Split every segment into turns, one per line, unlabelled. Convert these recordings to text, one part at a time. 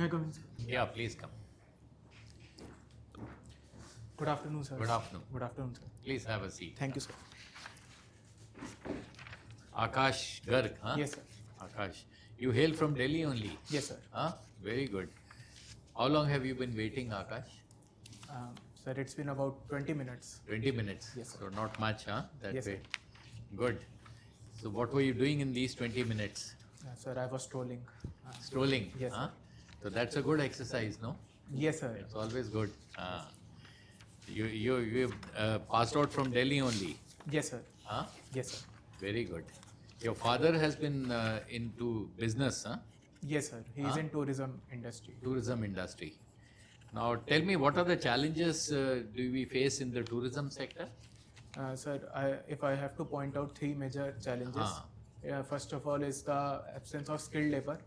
May I come in, sir?
Yeah, please come.
Good afternoon, sir.
Good afternoon.
Good afternoon, sir.
Please have a seat.
Thank you, sir.
AAKASH GARG, huh?
Yes, sir.
AAKASH. You hail from Delhi only?
Yes, sir.
Huh? Very good. How long have you been waiting, AAKASH?
Sir, it's been about 20 minutes.
20 minutes.
Yes, sir.
So not much, huh? That
Yes,
way.
sir.
Good. So what were you doing in these 20 minutes?
Sir, I was strolling.
Strolling.
Yes,
Huh?
sir.
So that's a good exercise, no?
Yes, sir.
It's always good. You passed out from Delhi only.
Yes, sir.
Huh?
Yes, sir.
Very good. Your father has been into business, huh?
Yes, sir. He is in tourism industry.
Tourism industry. Now tell me, what are the challenges do we face in the tourism sector?
Sir, if I have to point out three major challenges, first of all is the absence of skilled labor.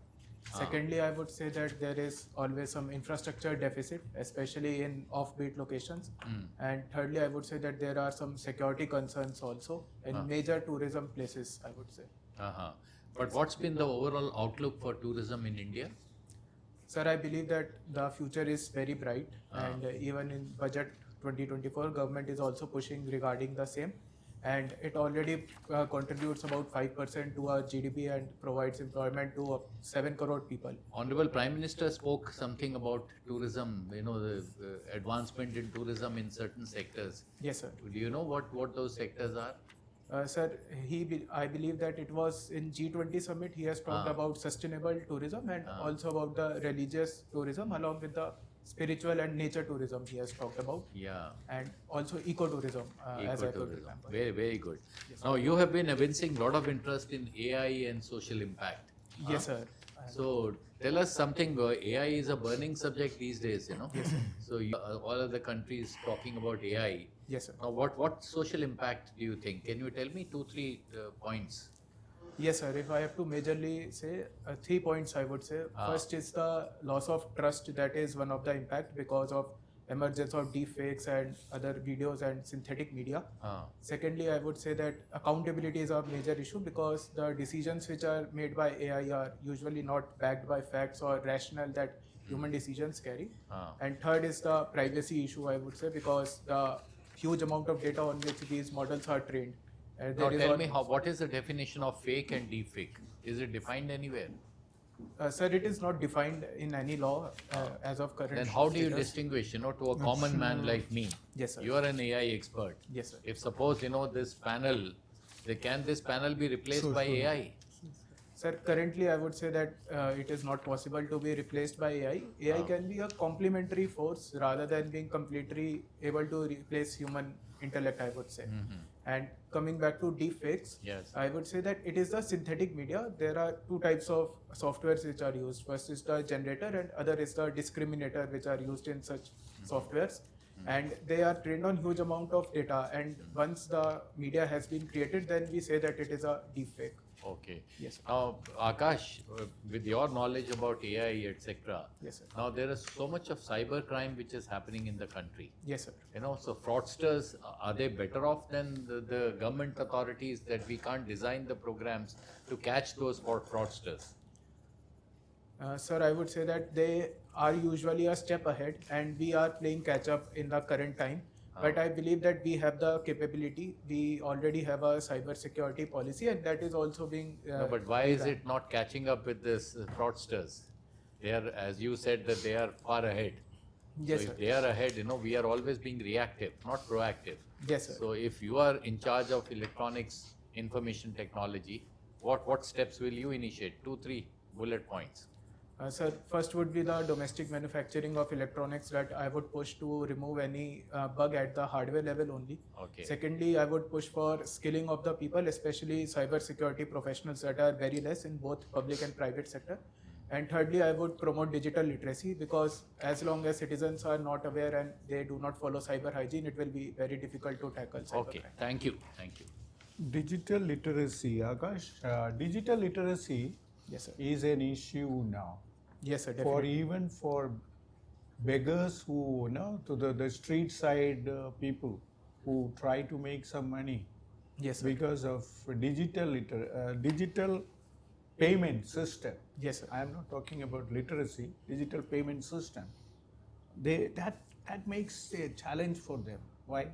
Secondly, I would say that there is always some infrastructure deficit, especially in offbeat locations. And thirdly, I would say that there are some security concerns also in major tourism places, I would say.
But what's been the overall outlook for tourism in India?
Sir, I believe that the future is very bright, and even in budget 2024, government is also pushing regarding the same, and it already contributes about 5% to our GDP and provides employment to 7 crore people.
Honorable Prime Minister spoke something about tourism, the advancement in tourism in certain sectors.
Yes, sir.
Do you know what those sectors are?
Sir, I believe that it was in G20 summit, he has talked about sustainable tourism and also about the religious tourism along with the spiritual and nature tourism he has talked about.
Yeah.
And also ecotourism, as I could remember.
Very, very good. Yes, now you have been evincing a lot of interest in AI and social impact.
Yes, sir.
So tell us something. AI is a burning subject these days,
Yes, sir.
So all of the countries talking about AI.
Yes, sir.
Now what social impact do you think? Can you tell me 2-3 points?
Yes, sir. If I have to majorly say 3 points, I would say. First is the loss of trust. That is one of the impact because of emergence of deepfakes and other videos and synthetic media. Secondly, I would say that accountability is a major issue because the decisions which are made by AI are usually not backed by facts or rational that human decisions carry. And third is the privacy issue, I would say, because the huge amount of data on which these models are trained.
Now tell me, what is the definition of fake and deepfake? Is it defined anywhere?
Sir, it is not defined in any law as of current.
Then how do you distinguish, to a common man like me?
Yes, sir.
You are an AI expert.
Yes, sir.
If suppose, this panel, can this panel be replaced by AI?
Sir, currently I would say that it is not possible to be replaced by AI. AI can be a complementary force rather than being completely able to replace human intellect, I would say. And coming back to deepfakes,
yes,
I would say that it is the synthetic media. There are two types of softwares which are used. First is the generator and other is the discriminator, which are used in such softwares. And they are trained on huge amount of data. And once the media has been created, then we say that it is a deepfake.
Okay.
Yes, sir.
Now, AAKASH, with your knowledge about AI, etc.
Yes, sir.
Now there is so much of cyber crime which is happening in the country.
Yes, sir.
So fraudsters, are they better off than the government authorities that we can't design the programs to catch those fraudsters?
Sir, I would say that they are usually a step ahead and we are playing catch up in the current time. But I believe that we have the capability. We already have a cyber security policy and that is also being...
no, but why is it not catching up with this fraudsters? They are, as you said, that they are far ahead.
Yes,
so
sir.
if they are ahead, we are always being reactive, not proactive.
Yes, sir.
So if you are in charge of electronics, information technology, what steps will you initiate? 2-3 bullet points.
Sir, first would be the domestic manufacturing of electronics that I would push to remove any bug at the hardware level only.
Okay.
Secondly, I would push for skilling of the people, especially cyber security professionals that are very less in both public and private sector. And thirdly, I would promote digital literacy because as long as citizens are not aware and they do not follow cyber hygiene, it will be very difficult to tackle cyber
Okay,
crime.
thank you. Thank you.
Digital literacy, Akash. Digital literacy
Yes, sir.
is an issue now.
Yes, sir. Definitely.
For beggars who, to the street side people who try to make some money
Yes, sir.
because of digital payment system.
Yes, sir.
I am not talking about literacy, digital payment system. That makes a challenge for them. Why?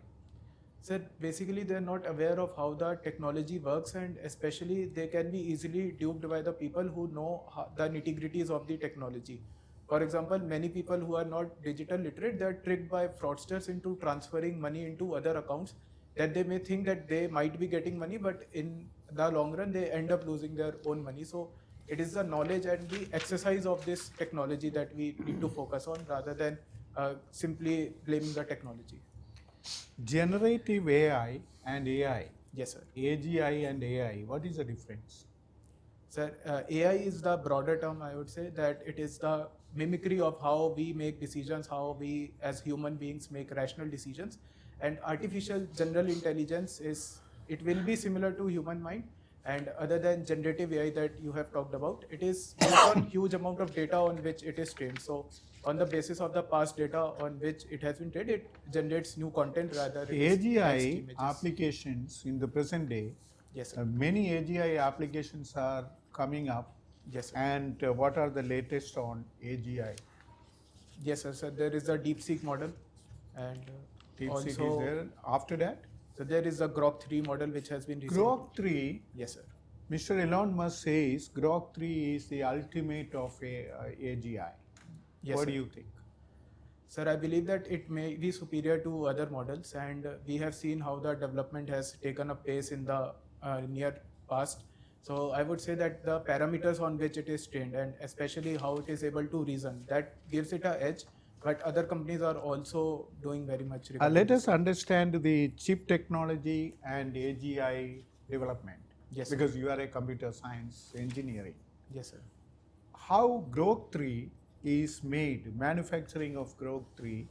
Sir, basically they're not aware of how the technology works, and especially they can be easily duped by the people who know the nitty-gritties of the technology. For example, many people who are not digital literate, they're tricked by fraudsters into transferring money into other accounts that they may think that they might be getting money, but in the long run they end up losing their own money. So it is the knowledge and the exercise of this technology that we need to focus on rather than simply blaming the technology.
Generative AI and AI.
Yes, sir.
AGI and AI, what is the difference?
Sir, AI is the broader term, I would say, that it is the mimicry of how we make decisions, how we as human beings make rational decisions. And artificial general intelligence it will be similar to human mind. And other than generative AI that you have talked about, it is based on huge amount of data on which it is trained. So on the basis of the past data on which it has been trained, it generates new content rather than
AGI applications in the present day.
Yes, sir.
Many AGI applications are coming up.
Yes, sir.
And what are the latest on AGI?
Yes, sir. So there is a DeepSeek model, and
DeepSeek
also
is there. After that,
so there is a Grok 3 model which has been recently.
Grok 3.
Yes, sir.
Mr. Elon Musk says Grok 3 is the ultimate of AGI.
Yes,
what
sir.
do you think?
Sir, I believe that it may be superior to other models, and we have seen how the development has taken a pace in the near past. So I would say that the parameters on which it is trained, and especially how it is able to reason, that gives it an edge. But other companies are also doing very much.
Let us understand the chip technology and AGI development.
Yes, sir.
Because you are a computer science engineering.
Yes, sir.
How Grok 3 is made, manufacturing of Grok 3,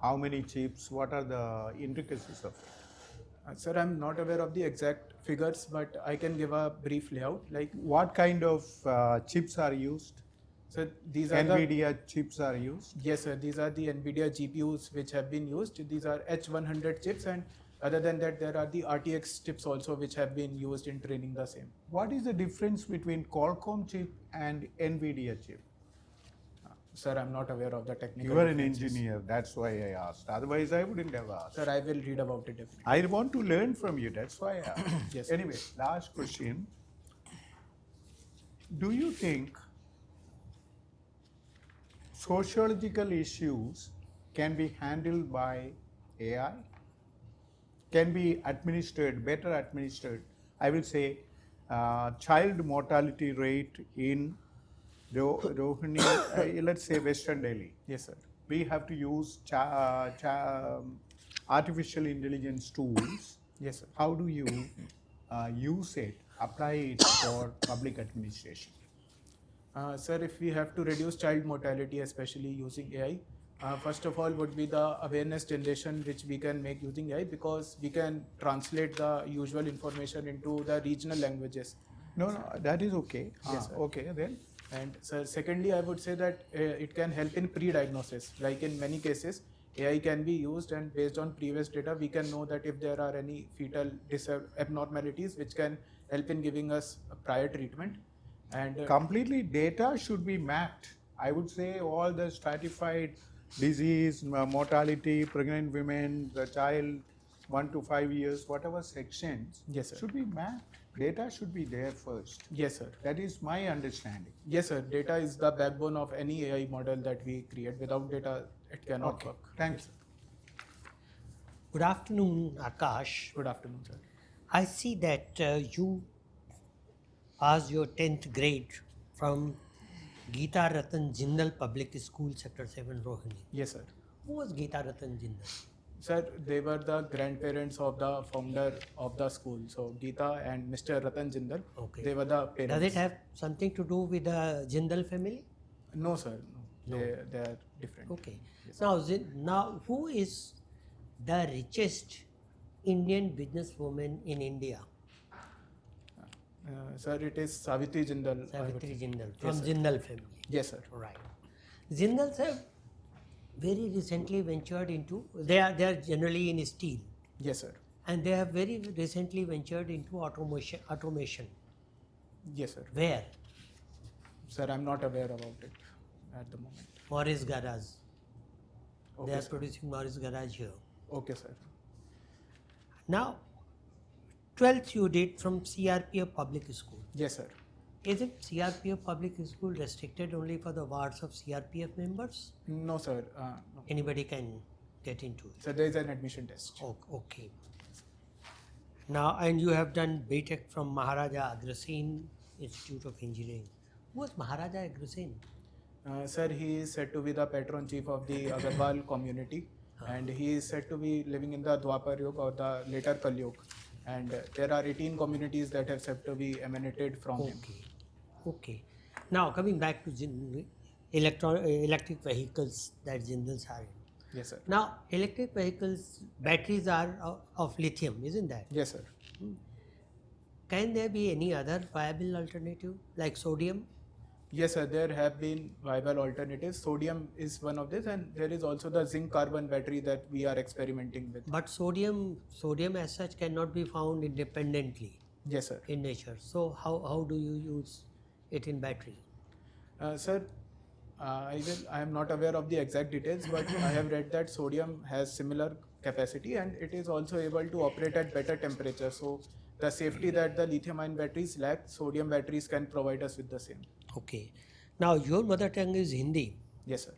how many chips, what are the intricacies of it?
Sir, I'm not aware of the exact figures, but I can give a brief layout. Like,
what kind of chips are used?
so these are
NVIDIA chips are used?
Yes, sir. These are the NVIDIA GPUs which have been used. These are H100 chips, and other than that, there are the RTX chips also which have been used in training the same.
What is the difference between Qualcomm chip and NVIDIA chip?
Sir, I'm not aware of the technical.
You are an
differences.
engineer, that's why I asked. Otherwise, I wouldn't have asked.
Sir, I will read about it definitely.
I want to learn from you, that's why I asked.
Yes.
Anyway, last question. Do you think sociological issues can be handled by AI? Can be administered, better administered? I will say child mortality rate in Rohini, let's say Western Delhi.
Yes, sir.
We have to use artificial intelligence tools.
Yes, sir.
How do you use it, apply it for public administration?
Sir, if we have to reduce child mortality, especially using AI, first of all would be the awareness generation which we can make using AI, because we can translate the usual information into the regional languages.
No, that is okay.
Yes, sir.
Okay, then.
And sir, secondly, I would say that it can help in pre-diagnosis. Like in many cases, AI can be used, and based on previous data, we can know that if there are any fetal abnormalities which can help in giving us a prior treatment. And
Completely data should be mapped. I would say all the stratified disease, mortality, pregnant women, the child 1 to 5 years, whatever sections
Yes, sir.
should be mapped. Data should be there first.
yes, sir.
That is my understanding.
Yes, sir. Data is the backbone of any AI model that we create. Without data, it cannot
Okay,
work.
thank you.
Good afternoon, Akash.
Good afternoon, sir.
I see that you passed your 10th grade from Geeta Ratan Jindal Public School, Sector 7, Rohini.
Yes, sir.
Who was Geeta Ratan Jindal?
Sir, they were the grandparents of the founder of the school. So Geeta and Mr. Ratan Jindal,
Okay.
they were the parents.
Does it have something to do with the Jindal family?
No, sir. No.
No.
They are different.
Okay.
Yes.
Now, who is the richest Indian businesswoman in India?
Sir, it is Savitri Jindal.
Savitri Jindal, from
sir.
Jindal family.
Yes, sir.
Right. Jindals have very recently ventured into, they are generally in steel,
Yes, sir.
and they have very recently ventured into automation.
Yes, sir.
Where?
Sir, I'm not aware about it at the moment.
Morris Garage. They
Okay,
are
sir.
producing Morris Garage here.
Okay, sir.
Now, 12th you did from CRPF public school.
Yes, sir.
Is it CRPF public school restricted only for the wards of CRPF members?
No, sir. No.
Anybody can get into it.
So there is an admission test.
Okay. Now, and you have done B.Tech from Maharaja Agrasen Institute of Engineering. Who was Maharaja Agrasen?
Sir, he is said to be the patron chief of the Agarwal community, and he is said to be living in the Dwapar Yug or the later Kal Yug. And there are 18 communities that have said to be emanated from him.
Okay. Now, coming back to electric vehicles that Jindals are in.
Yes, sir.
Now, electric vehicles, batteries are of lithium, isn't that?
Yes, sir.
Can there be any other viable alternative like sodium?
Yes, sir. There have been viable alternatives. Sodium is one of this, and there is also the zinc carbon battery that we are experimenting with.
But sodium as such cannot be found independently
Yes, sir.
in nature. So how do you use it in battery?
Sir, I am not aware of the exact details, but I have read that sodium has similar capacity and it is also able to operate at better temperature. So the safety that the lithium-ion batteries lack, sodium batteries can provide us with the same.
Okay. Now, your mother tongue is Hindi.
Yes, sir.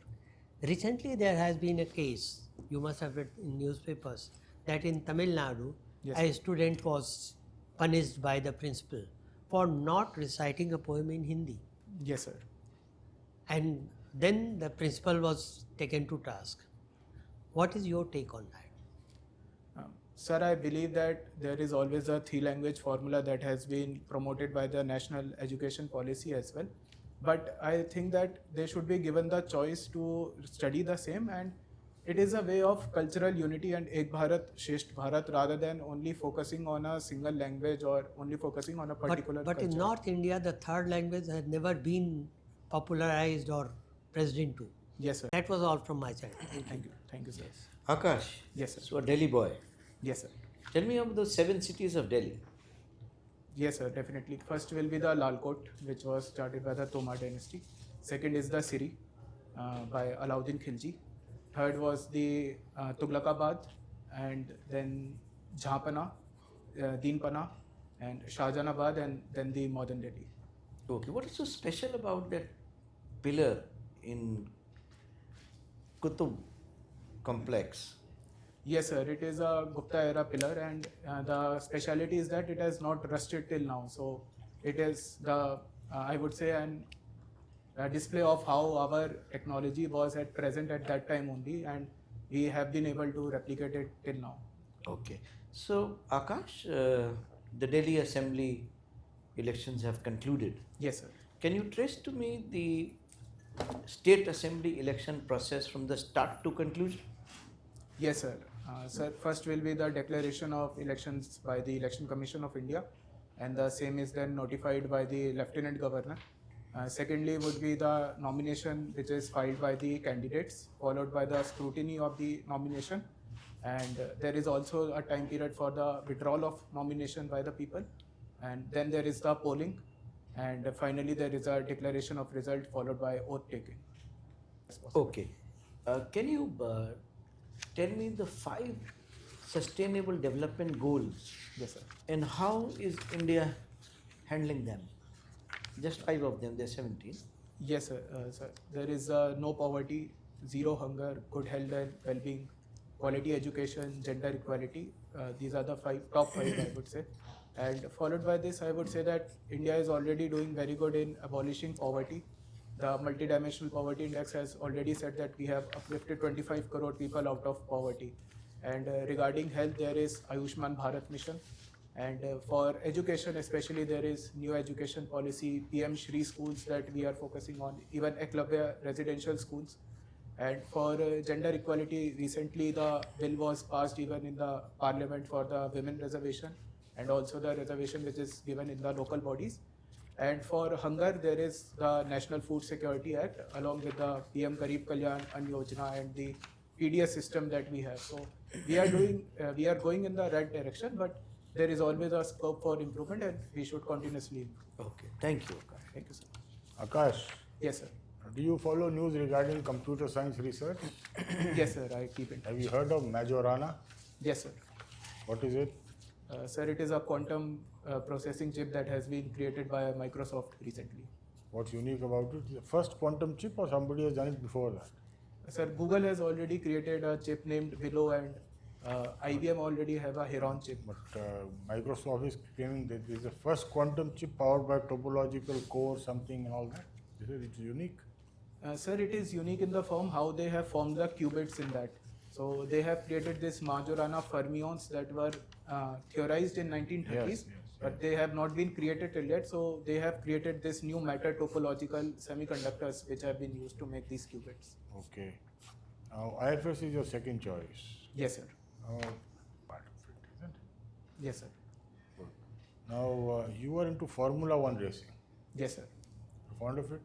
Recently, there has been a case, you must have read in newspapers, that in Tamil Nadu,
Yes,
a student was punished by the principal for not reciting a poem in Hindi.
Yes, sir.
And then the principal was taken to task. What is your take on that?
Sir, I believe that there is always a three-language formula that has been promoted by the national education policy as well. But I think that they should be given the choice to study the same, and it is a way of cultural unity and Ek Bharat, Shresth Bharat, rather than only focusing on a single language or only focusing on a particular
But
culture.
in North India, the third language has never been popularized or pressed into.
Yes, sir.
That was all from my side.
Thank you. Thank you, sir.
Akash,
Yes, sir.
so a Delhi boy.
Yes, sir.
Tell me about the 7 cities of Delhi.
Yes, sir, definitely. First will be the Lal Kot, which was started by the Tomar dynasty. Second is the Siri by Alauddin Khilji. Third was the Tughlaqabad, and then Jahanpana, Deenpana, and Shahjahanabad, and then the modern Delhi.
Okay, what is so special about that pillar in Qutub complex?
Yes, sir. It is a Gupta era pillar, and the speciality is that it has not rusted till now. So it is the I would say a display of how our technology was at present at that time only, and we have been able to replicate it till now.
Okay, so Akash, the Delhi Assembly elections have concluded.
Yes, sir.
Can you trace to me the state assembly election process from the start to conclusion?
Yes, sir. Sir, first will be the declaration of elections by the Election Commission of India, and the same is then notified by the Lieutenant Governor. Secondly would be the nomination, which is filed by the candidates, followed by the scrutiny of the nomination, and there is also a time period for the withdrawal of nomination by the people, and then there is the polling, and finally there is a declaration of result followed by oath taking.
Okay, can you tell me the 5 sustainable development goals
Yes, sir.
and how is India handling them? Just 5 of them, there are 17.
Yes, sir. Sir. There is no poverty, zero hunger, good health and well-being, quality education, gender equality. These are the top five, I would say. And followed by this, I would say that India is already doing very good in abolishing poverty. The multidimensional poverty index has already said that we have uplifted 25 crore people out of poverty. And regarding health, there is Ayushman Bharat mission. And for education especially, there is new education policy, PM Shri schools that we are focusing on, even Eklavya residential schools. And for gender equality, recently the bill was passed even in the parliament for the women reservation, and also the reservation which is given in the local bodies. And for hunger, there is the National Food Security Act, along with the PM Garib Kalyan Ann Yojana and the PDS system that we have. So we are going in the right direction, but there is always a scope for improvement, and we should continuously improve.
Okay, thank you.
Thank you, sir.
Akash,
Yes, sir.
do you follow news regarding computer science research?
Yes, sir. I keep it.
Have you heard of Majorana?
Yes, sir.
What is it?
Sir, it is a quantum processing chip that has been created by Microsoft recently.
What's unique about it? The first quantum chip, or somebody has done it before that?
Sir, Google has already created a chip named Willow, and IBM already have a Heron chip.
But Microsoft is claiming that this is the first quantum chip powered by topological core, something and all that. It's unique.
Sir, it is unique in the form how they have formed the qubits in that. So they have created this Majorana fermions that were theorized in 1930s,
Yes,
but they have not been created till yet. So they have created this new matter topological semiconductors which have been used to make these qubits.
Okay. Now IFS is your second choice.
Yes, sir.
Now, part of it, isn't it?
Yes, sir.
Good. Now you are into Formula One racing.
Yes, sir.
You fond of it?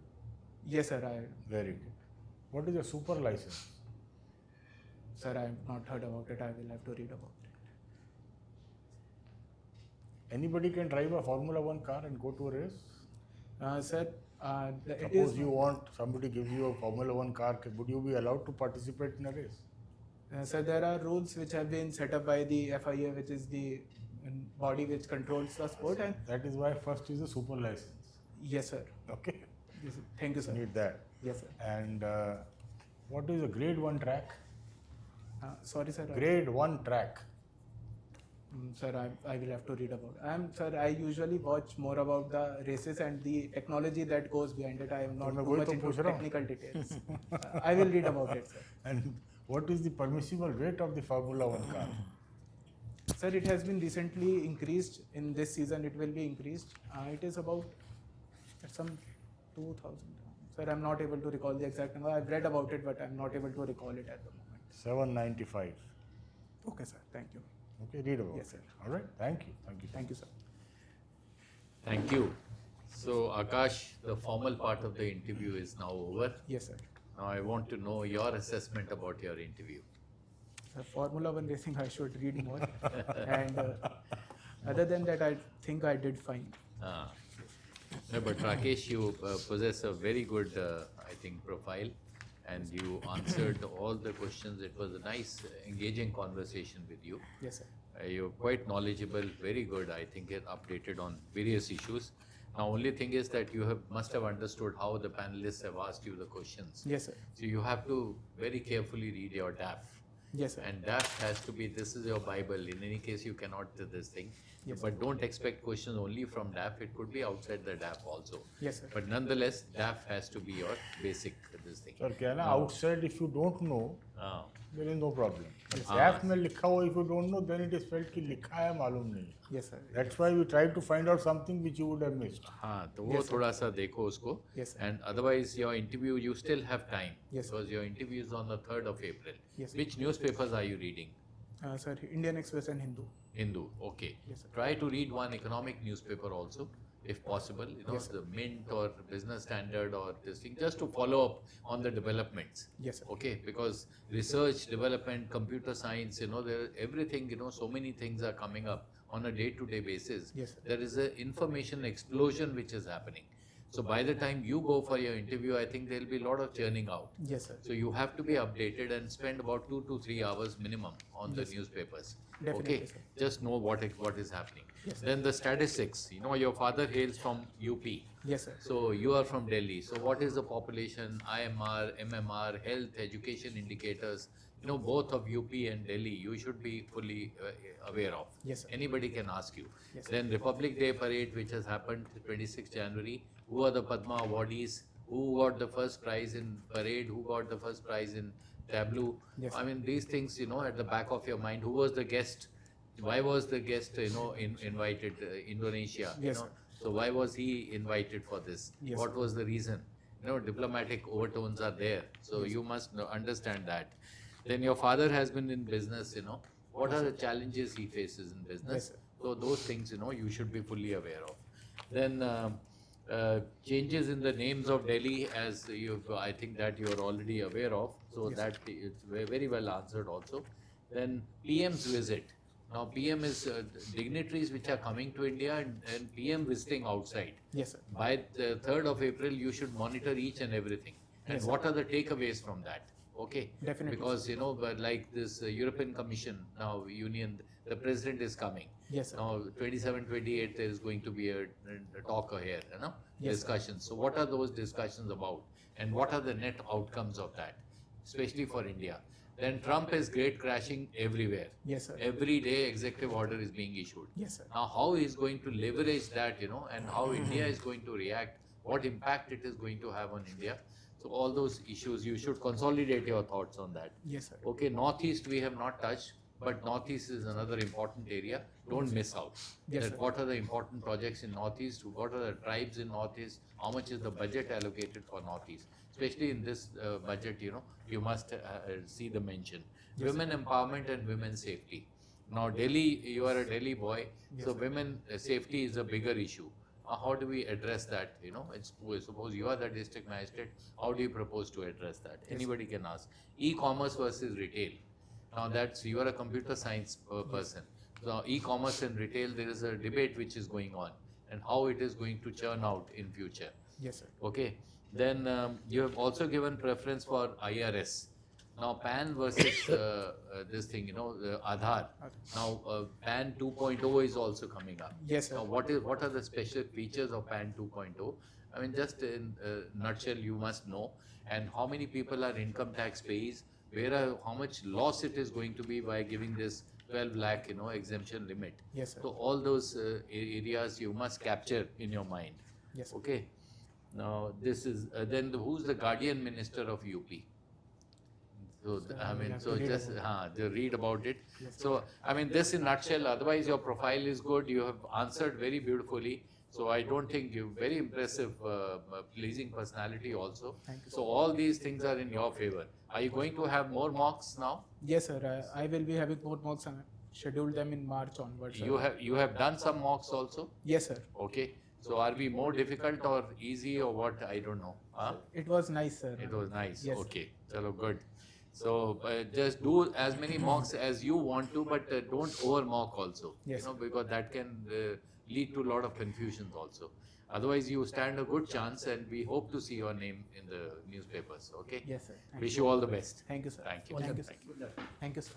Yes, sir.
Very good. What is a super license?
Sir, I have not heard about it. I will have to read about it.
Anybody can drive a Formula One car and go to a race?
Sir, it
Suppose
is.
you want, somebody gives you a Formula One car, would you be allowed to participate in a race?
Sir, there are rules which have been set up by the FIA, which is the body which controls the sport. And
That is why first is a super license.
yes, sir.
Okay,
Yes, sir. Thank you, sir.
need that.
Yes, sir.
And what is a grade 1 track?
Sorry, sir.
Grade 1 track.
Sir, I will have to read about it. Sir, I usually watch more about the races and the technology that goes behind it. I am not
मैं
too
वही
much
तो
into
पूछ रहा हूँ.
technical details. I will read about it, sir.
And what is the permissible weight of the Formula One car?
Sir, it has been recently increased in this season. It will be increased. It is about some 2,000. Sir, I'm not able to recall the exact number. I've read about it, but I'm not able to recall it at the moment.
795.
Okay, sir. Thank you.
Okay, read about
Yes,
it.
sir.
All right, thank you. Thank you.
Thank you, sir.
Thank you. So Akash, the formal part of the interview is now over.
Yes, sir.
Now I want to know your assessment about your interview.
Formula One racing, I should read more. And other than that, I think I did fine.
No, but Rakesh, you possess a very good, I think, profile, and you answered all the questions. It was a nice, engaging conversation with you.
Yes, sir.
You're quite knowledgeable, very good, I think, and updated on various issues. Now, only thing is that you must have understood how the panelists have asked you the questions.
Yes, sir.
So you have to very carefully read your DAF.
Yes, sir.
And DAF has to be, this is your Bible. In any case, you cannot do this thing.
Yes,
But don't expect questions only from DAF. It could be outside the DAF also.
Yes, sir.
But nonetheless, DAF has to be your basic this thing.
Sir, क्या है ना, outside if you don't know,
Ah.
there is no problem. But
हाँ.
DAF में लिखा हो, if you don't know, then it is felt कि लिखा है मालूम नहीं.
Yes, sir.
That's why we try to find out something which you would have missed.
हाँ, तो वो थोड़ा सा देखो उसको.
Yes, sir.
And otherwise, your interview, you still have time.
Yes, sir.
Because your interview is on the 3rd of April.
Yes, sir.
Which newspapers are you reading?
Sir, Indian Express and Hindu.
Hindu, okay.
Yes, sir.
Try to read one economic newspaper also, if possible,
Yes, sir.
the Mint or Business Standard or this thing, just to follow up on the developments.
Yes, sir.
Okay, because research, development, computer science, there everything, so many things are coming up on a day-to-day basis.
Yes, sir.
There is an information explosion which is happening. So by the time you go for your interview, I think there will be a lot of churning out.
Yes, sir.
So you have to be updated and spend about 2 to 3 hours minimum on the newspapers.
Definitely,
Okay,
sir.
just know what is happening.
Yes, sir.
Then the statistics. Your father hails from UP.
Yes, sir.
So you are from Delhi. So what is the population, IMR, MMR, health, education indicators? Both of UP and Delhi, you should be fully aware of.
Yes, sir.
Anybody can ask you.
Yes, sir.
Then Republic Day parade, which has happened 26 January. Who are the Padma awardees? Who got the first prize in parade? Who got the first prize in tableau?
Yes,
I mean, these things, at the back of your mind. Who was the guest? Why was the guest, invited? Indonesia.
Yes, sir.
So why was he invited for this?
Yes,
What
sir.
was the reason? Diplomatic overtones are there. So you must understand that. Then your father has been in business, What are the challenges he faces in business?
Yes, sir.
So those things, you should be fully aware of. Then changes in the names of Delhi, as I think that you are already aware of. So
Yes,
that it's very well answered also. Then PM's visit. Now PM is dignitaries which are coming to India and PM visiting outside.
Yes, sir.
By the 3rd of April, you should monitor each and everything. And
Yes, sir.
what are the takeaways from that? Okay.
Definitely,
Because, you know, but like this European Commission, now Union, the president is coming.
Yes, sir.
Now 27, 28, there is going to be a talk here, you know,
Yes, sir.
discussions. So what are those discussions about? And what are the net outcomes of that, especially for India? Then Trump is great crashing everywhere.
Yes, sir.
Every day executive order is being issued.
Yes, sir.
Now how he is going to leverage that, you know, and how India is going to react, what impact it is going to have on India. So all those issues, you should consolidate your thoughts on that.
Yes, sir.
Okay, Northeast we have not touched, but Northeast is another important area. Don't miss out.
Yes,
That
sir.
what are the important projects in Northeast? What are the tribes in Northeast? How much is the budget allocated for Northeast? Especially in this budget, you know, you must see the mention.
Yes,
Women empowerment and women safety. Now Delhi, you are a Delhi boy,
Yes,
so
sir.
women safety is a bigger issue. How do we address that? You know, suppose you are the district magistrate, how do you propose to address that? Anybody can ask. E-commerce versus retail. Now that's, you are a computer science person. So e-commerce and retail, there is a debate which is going on and how it is going to churn out in future.
Yes, sir.
Okay. Then you have also given preference for IRS. Now PAN versus this thing, you know, Aadhaar. Now PAN 2.0 is also coming up.
Yes, sir.
Now what are the special features of PAN 2.0? I mean, just in a nutshell, you must know. And how many people are income tax payers? How much loss it is going to be by giving this 12 lakh, you know, exemption limit.
Yes, sir.
So all those areas you must capture in your mind.
Yes, sir.
Okay. Now this is then who's the guardian minister of UP? So I mean,
have
so
to read
just read about it.
Yes, sir.
So I mean, this in nutshell. Otherwise, your profile is good. You have answered very beautifully. So I don't think you very impressive, pleasing personality also.
Thank you,
So all these things are in your favor. Are you going to have more mocks now?
Yes, sir. I will be having more mocks and schedule them in March onwards. Sir.
You have done some mocks also.
Yes, sir.
Okay. So are we more difficult or easy or what? I don't know. Huh?
It was nice, sir.
It was nice.
Yes, sir.
Okay. Chalo, good. So just do as many mocks as you want to, but don't over mock also.
Yes,
You know, because that can lead to a lot of confusions also. Otherwise, you stand a good chance, and we hope to see your name in the newspapers. Okay.
Yes, sir. Thank
Wish you all the best.
Thank you, sir.
Thank you.
Thank you, sir.
Thank you.
Thank you, sir.